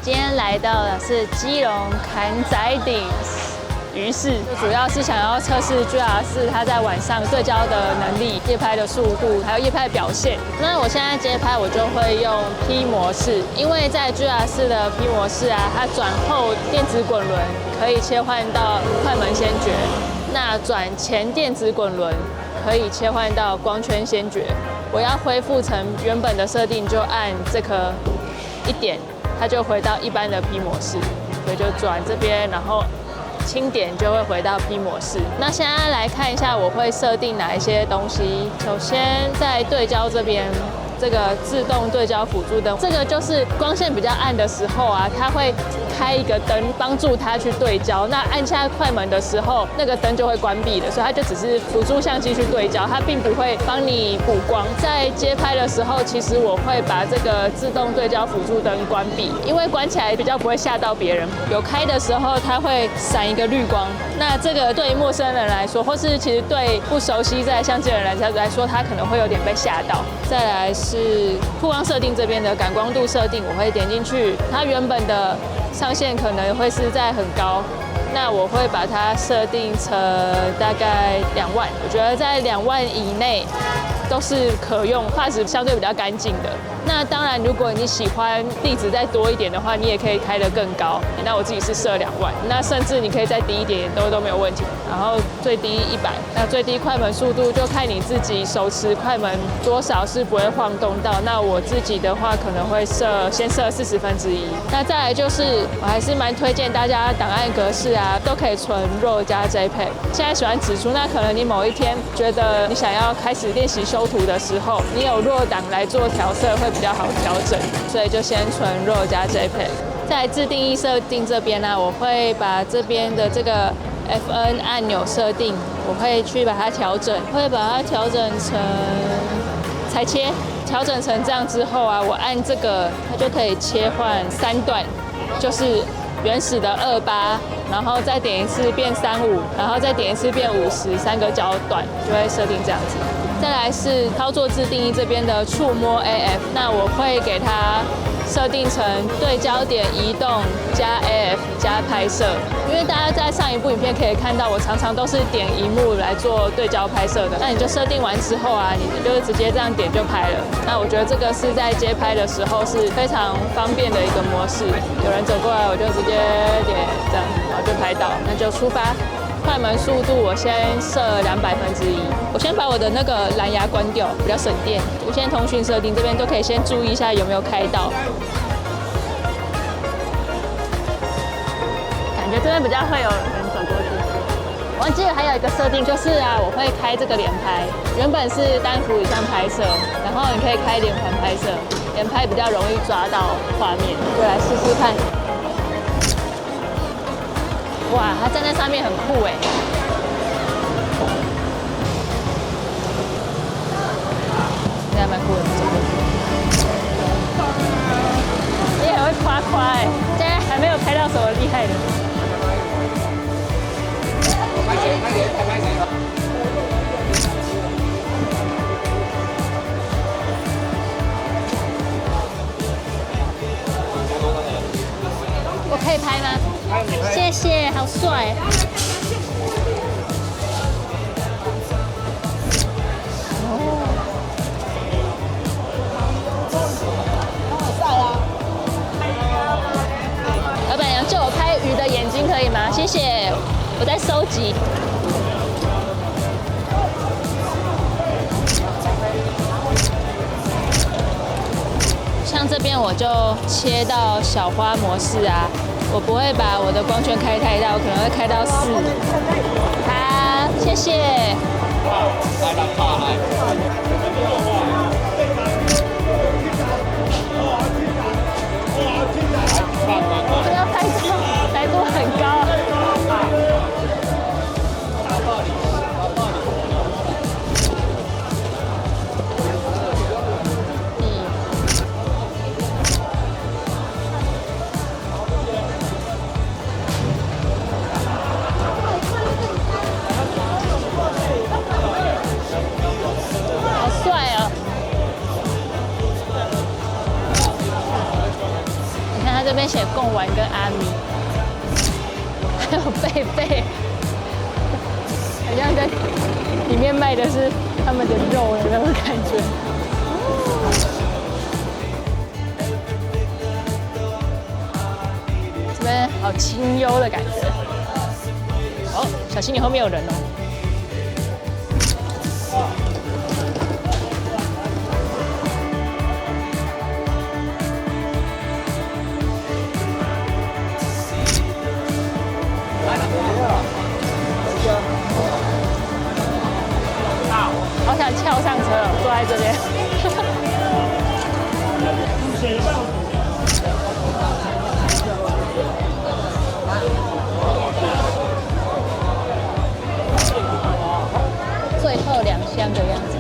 今天来到的是基隆坎仔顶鱼市，主要是想要测试 GR4它在晚上对焦的能力、夜拍的速度，还有夜拍的表现。那我现在街拍我就会用 P 模式，因为在 GR4的 P 模式啊，它转后电子滚轮可以切换到快门先决，那转前电子滚轮可以切换到光圈先决。我要恢复成原本的设定，就按这颗一点，它就回到一般的 P 模式，所以就转这边，然后轻点就会回到 P 模式。那现在来看一下我会设定哪一些东西。首先在对焦这边，这个自动对焦辅助灯，这个就是光线比较暗的时候啊，它会开一个灯帮助它去对焦。那按下快门的时候，那个灯就会关闭的，所以它就只是辅助相机去对焦，它并不会帮你补光。在街拍的时候，其实我会把这个自动对焦辅助灯关闭，因为关起来比较不会吓到别人。有开的时候，它会闪一个绿光，那这个对陌生人来说，或是其实对不熟悉在相机的人来说，他可能会有点被吓到。再来是曝光设定这边的感光度设定，我会点进去，它原本的上限可能会是在很高，那我会把它设定成大概2万，我觉得在2万以内都是可用，画质相对比较干净的。那当然，如果你喜欢粒子再多一点的话，你也可以开得更高。那我自己是设2万，那甚至你可以再低一点都没有问题。然后最低100，那最低快门速度就看你自己手持快门多少是不会晃动到。那我自己的话可能会先设1/40。那再来就是，我还是蛮推荐大家档案格式啊都可以存 RAW 加 JPEG。现在喜欢指出，那可能你某一天觉得你想要开始练习修图的时候，你有 RAW 档来做调色会比较好调整，所以就先存 RAW 加 JPEG。在自定义设定这边呢，我会把这边的这个 FN 按钮设定，我会去把它调整，会把它调整成裁切，调整成这样之后啊，我按这个它就可以切换3段，就是原始的28，然后再点一次变35，然后再点一次变50，3个焦段就会设定这样子。再来是操作自定义这边的触摸 AF， 那我会给它设定成对焦点移动加 AF 加拍摄，因为大家在上一部影片可以看到，我常常都是点萤幕来做对焦拍摄的。那你就设定完之后啊，你就直接这样点就拍了。那我觉得这个是在街拍的时候是非常方便的一个模式。有人走过来，我就直接点这样，然后就拍到，那就出发。快门速度我先设200%，我先把我的那个蓝牙关掉，比较省电。无线通讯设定这边都可以先注意一下有没有开到。感觉这边比较会有人走过去。我记得还有一个设定就是啊，我会开这个连拍，原本是单幅以上拍摄，然后你可以开连环拍摄，连拍比较容易抓到画面。就来试试看。哇，他站在上面很酷哎！这还蛮酷的，你也很会夸哎！现在还没有拍到什么厉害的。我可以拍吗？谢谢，好帅！老板娘，借我拍鱼的眼睛可以吗？谢谢，我在收集。像这边我就切到小花模式啊。我不会把我的光圈开太大，我可能会开到4。好，谢谢。不要拍照，难度很高。好帅这边写贡丸跟阿米，还有贝贝，好像在里面卖的是他们的肉的那种感觉。这边好清幽的感觉。哦，小心你后面有人哦。好想跳上车哦，坐在这边。最后2箱的样子。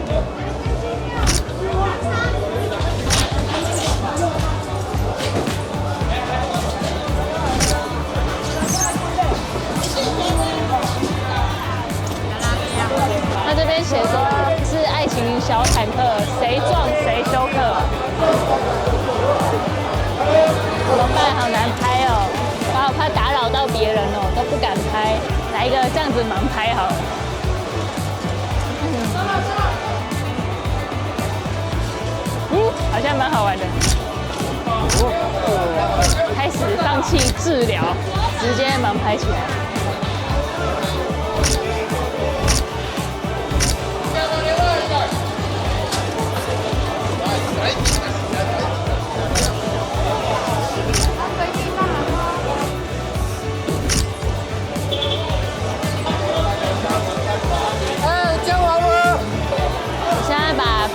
那这边写说是爱情小坦克，谁撞谁休克。怎么办？好难拍哦，我怕打扰到别人哦，都不敢拍。来一个这样子盲拍好了。好像蛮好玩的。开始放弃治疗，直接盲拍起来。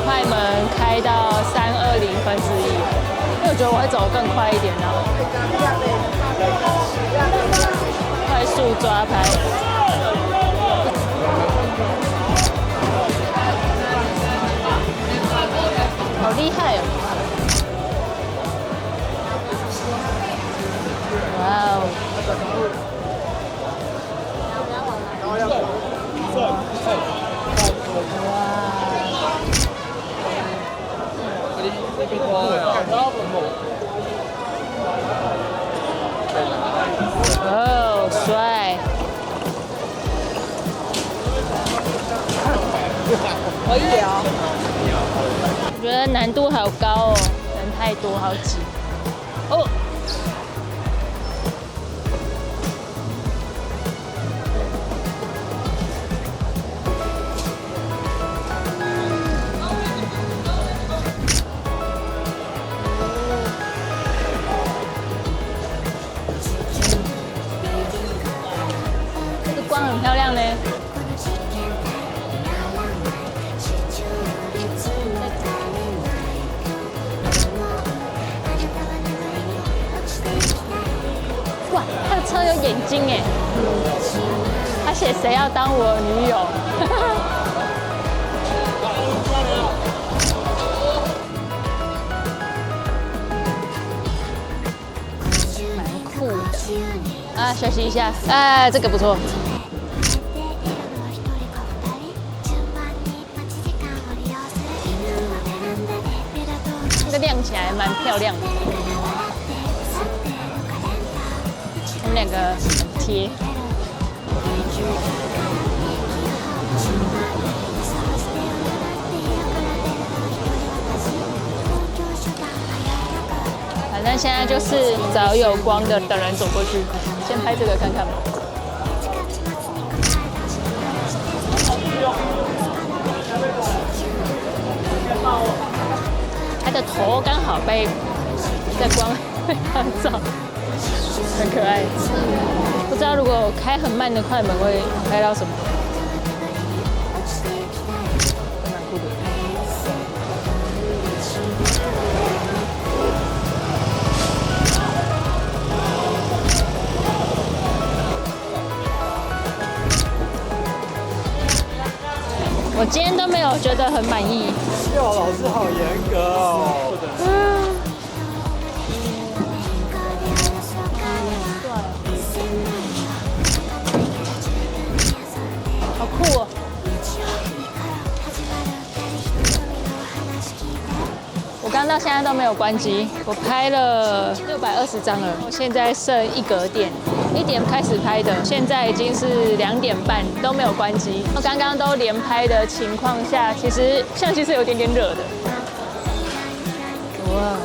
快门开到320分之一，因为我觉得我会走更快一点，然后快速抓拍。好厉害哦！哇哦！哦，帅！可以哦。我觉得难度好高哦，人太多，好挤。哦。很漂亮呢。哇，他的车有眼睛哎！他写谁要当我女友？蛮酷的啊！休息一下，哎，这个不错。这个亮起来蛮漂亮的，他们两个很贴。反正现在就是找有光的等人走过去，先拍这个看看吧。它的头刚好被在光拍照，很可爱。不知道如果开很慢的快门会拍到什么。蛮酷的。我今天都没有觉得很满意。哟，老师好严格哦。好酷哦！我刚到现在在都没有关机，我拍了620张了，现在剩1格电，1点开始拍的，现在已经是2点半都没有关机。刚刚都连拍的情况下，其实相机是有点热的。哇！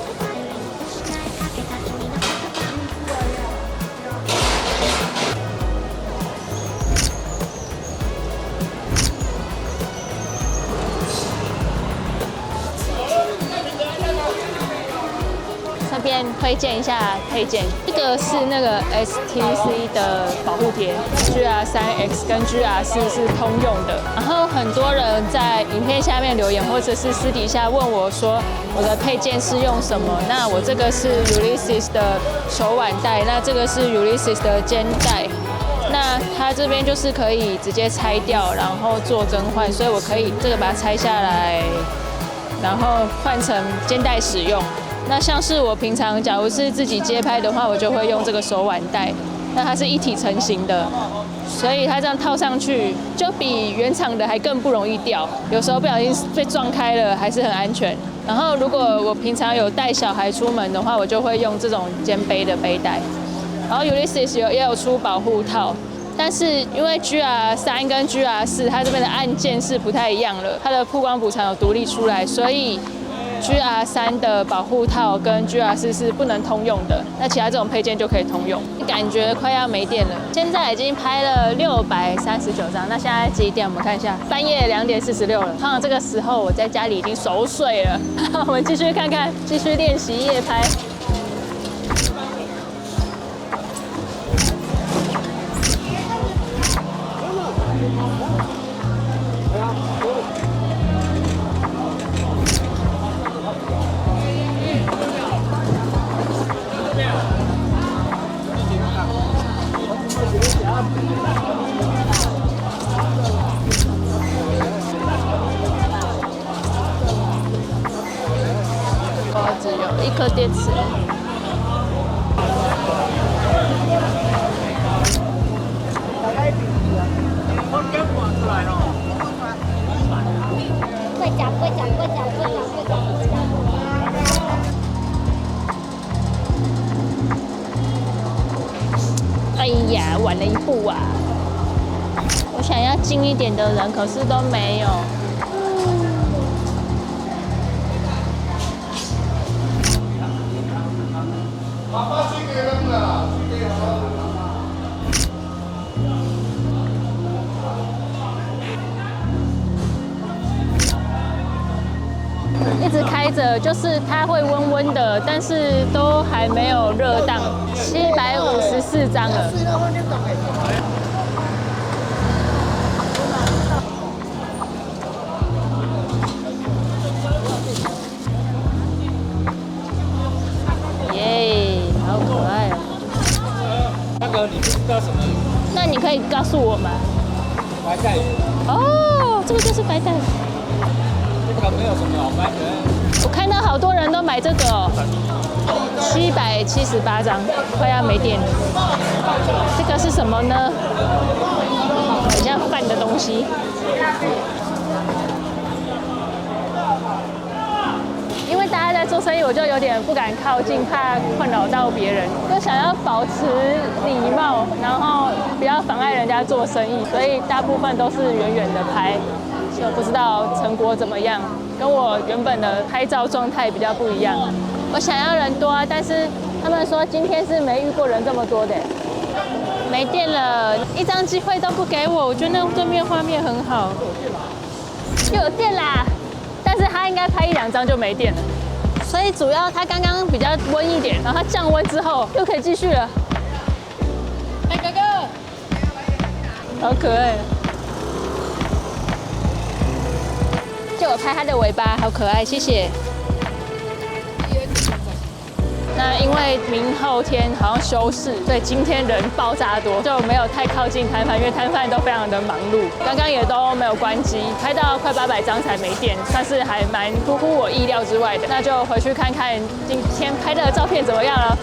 这边推荐一下配件，这个是那个 STC 的保护贴 ，GR3X 跟 GR4是通用的。然后很多人在影片下面留言，或者是私底下问我说我的配件是用什么？那我这个是 Ulysses 的手腕带，那这个是 Ulysses 的肩带。那它这边就是可以直接拆掉，然后做更换，所以我可以这个把它拆下来，然后换成肩带使用。那像是我平常假如是自己街拍的话，我就会用这个手腕带，那它是一体成型的，所以它这样套上去就比原厂的还更不容易掉，有时候不小心被撞开了还是很安全。然后如果我平常有带小孩出门的话，我就会用这种肩背的背带。然后 Ulysses 也有出保护套，但是因为 GR3 跟 GR4 它这边的按键是不太一样了，它的曝光补偿有独立出来，所以GR3 的保护套跟 GR4是不能通用的，那其他这种配件就可以通用。感觉快要没电了，现在已经拍了639张，那现在几点？我们看一下，半夜2点46了。通常这个时候我在家里已经熟睡了。我们继续看看，继续练习夜拍。我只有1颗电池。哎呀，晚了1步啊！我想要近一点的人，可是都没有。一直开着，就是它会温温的，但是都还没有热档，754张了。耶，好可爱哦！那个你不知道什么？那你可以告诉我吗？白带鱼。哦，这个就是白带鱼。这个没有什么好拍的。我看到好多人都买这个哦，778张，快要没电了。这个是什么呢？很像饭的东西。因为大家在做生意，我就有点不敢靠近，怕困扰到别人，就想要保持礼貌，然后不要妨碍人家做生意，所以大部分都是远远的拍。就不知道成果怎么样，跟我原本的拍照状态比较不一样。我想要人多啊，但是他们说今天是没遇过人这么多的。没电了，1张机会都不给我，我觉得那对面画面很好。又有电啦，但是它应该拍1-2张就没电了。所以主要它刚刚比较温一点，然后它降温之后又可以继续了。哎，哥哥，好可爱。就我拍它的尾巴，好可爱，谢谢。那因为明后天好像休市，所以今天人爆炸多，就没有太靠近摊贩，因为摊贩都非常的忙碌。刚刚也都没有关机，拍到快800张才没电，算是还蛮出乎我意料之外的。那就回去看看今天拍的照片怎么样了。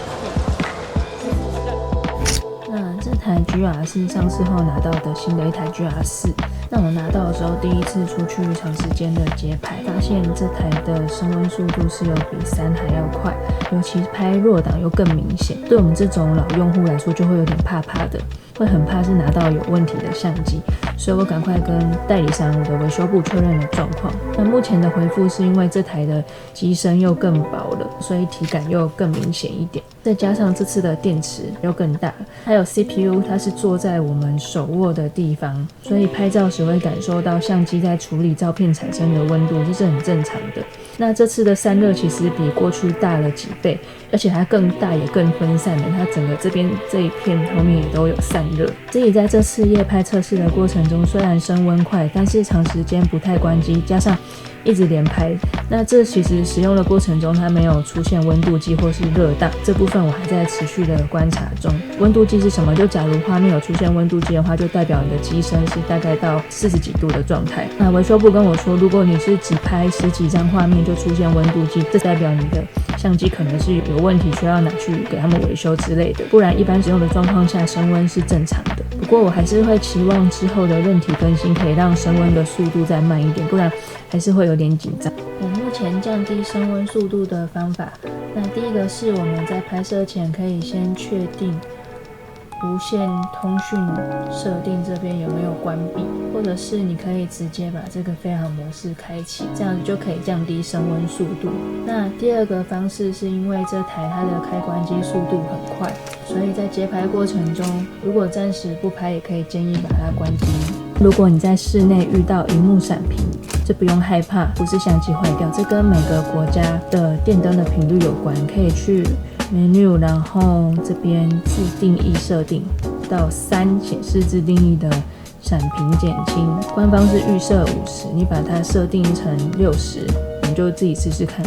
这台 GR4上市后拿到的新的一台 GR4。那我拿到的时候，第一次出去长时间的街拍，发现这台的升温速度是有比3还要快，尤其拍弱档又更明显。对我们这种老用户来说，就会有点怕怕的，会很怕是拿到有问题的相机，所以我赶快跟代理商我的维修部确认了状况。那目前的回复是因为这台的机身又更薄了，所以体感又更明显一点，再加上这次的电池又更大，还有 CPU 它是坐在我们手握的地方，所以拍照时会感受到相机在处理照片产生的温度，这是很正常的。那这次的散热其实比过去大了几倍，而且它更大也更分散了，它整个这边这一片后面也都有散热。自己在这次夜拍测试的过程中，虽然升温快，但是长时间不太关机，加上一直连拍，那这其实使用的过程中它没有出现温度计或是热档，这部分我还在持续的观察中。温度计是什么？就假如画面有出现温度计的话，就代表你的机身是大概到40几度的状态。那维修部跟我说，如果你是只拍10几张画面就出现温度计，这代表你的相机可能是有问题，需要拿去给他们维修之类的，不然一般使用的状况下升温是正常的。不过我还是会期望之后的韧体更新可以让升温的速度再慢一点，不然还是会有点紧张。我目前降低升温速度的方法，那第一个是我们在拍摄前可以先确定无线通讯设定这边有没有关闭，或者是你可以直接把这个飞行模式开启，这样子就可以降低升温速度。那第二个方式是因为这台它的开关机速度很快，所以在街拍过程中，如果暂时不拍，也可以建议把它关机。如果你在室内遇到萤幕闪屏，这不用害怕，不是相机坏掉，这跟每个国家的电灯的频率有关，可以去 menu， 然后这边自定义设定到3显示自定义的闪屏减轻，官方是预设50，你把它设定成60，你就自己试试看。